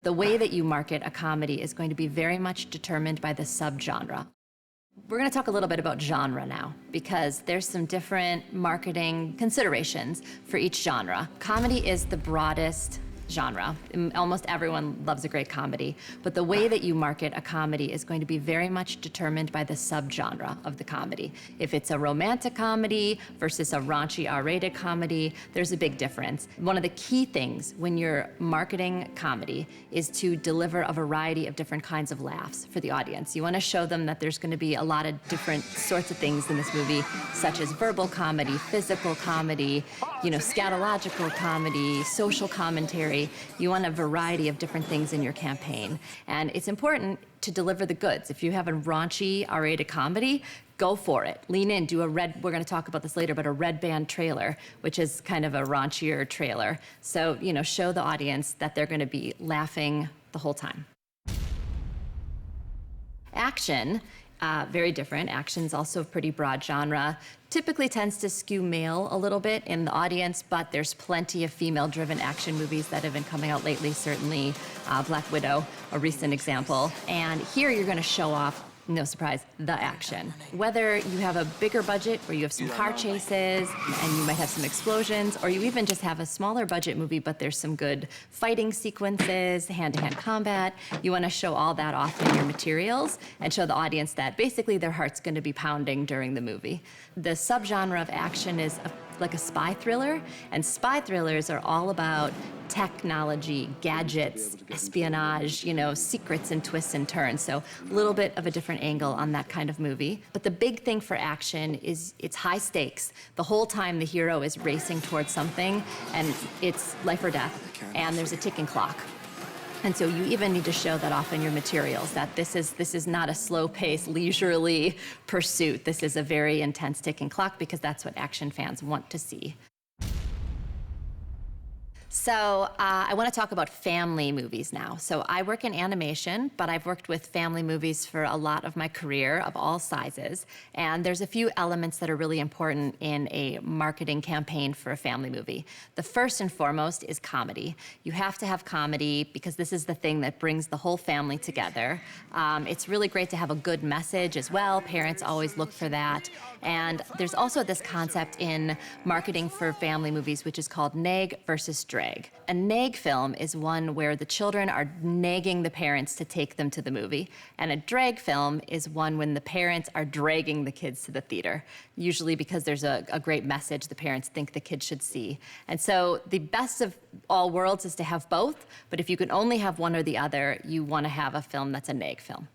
The way that you market a comedy is going to be very much determined by the subgenre. We're going to talk a little bit about genre now, because there's some different marketing considerations for each genre. Comedy is the broadest genre. Almost everyone loves a great comedy, but the way that you market a comedy is going to be very much determined by the subgenre of the comedy. If it's a romantic comedy versus a raunchy R-rated comedy, there's a big difference. One of the key things when you're marketing comedy is to deliver a variety of different kinds of laughs for the audience. You want to show them that there's going to be a lot of different sorts of things in this movie, such as verbal comedy, physical comedy, scatological comedy, social commentary. You want a variety of different things in your campaign. And it's important to deliver the goods. If you have a raunchy R-rated comedy, go for it. Lean in, we're going to talk about this later, but a red band trailer, which is kind of a raunchier trailer. So, show the audience that they're going to be laughing the whole time. Action, very different. Action's also a pretty broad genre. Typically tends to skew male a little bit in the audience, but there's plenty of female-driven action movies that have been coming out lately, certainly Black Widow, a recent example. And here you're going to show off, no surprise, the action. Whether you have a bigger budget where you have some car chases and you might have some explosions, or you even just have a smaller budget movie but there's some good fighting sequences, hand-to-hand combat, you want to show all that off in your materials and show the audience that basically their heart's going to be pounding during the movie. The subgenre of action is like a spy thriller, and spy thrillers are all about technology, gadgets, espionage, secrets and twists and turns. So a little bit of a different angle on that kind of movie. But the big thing for action is it's high stakes. The whole time the hero is racing towards something, and it's life or death, and there's a ticking clock. And so you even need to show that off in your materials, that this is not a slow-paced, leisurely pursuit. This is a very intense ticking clock, because that's what action fans want to see. So I want to talk about family movies now. So I work in animation, but I've worked with family movies for a lot of my career of all sizes. And there's a few elements that are really important in a marketing campaign for a family movie. The first and foremost is comedy. You have to have comedy because this is the thing that brings the whole family together. It's really great to have a good message as well. Parents always look for that. And there's also this concept in marketing for family movies, which is called nag versus drag. A nag film is one where the children are nagging the parents to take them to the movie. And a drag film is one when the parents are dragging the kids to the theater, usually because there's a great message the parents think the kids should see. And so the best of all worlds is to have both, but if you can only have one or the other, you want to have a film that's a nag film.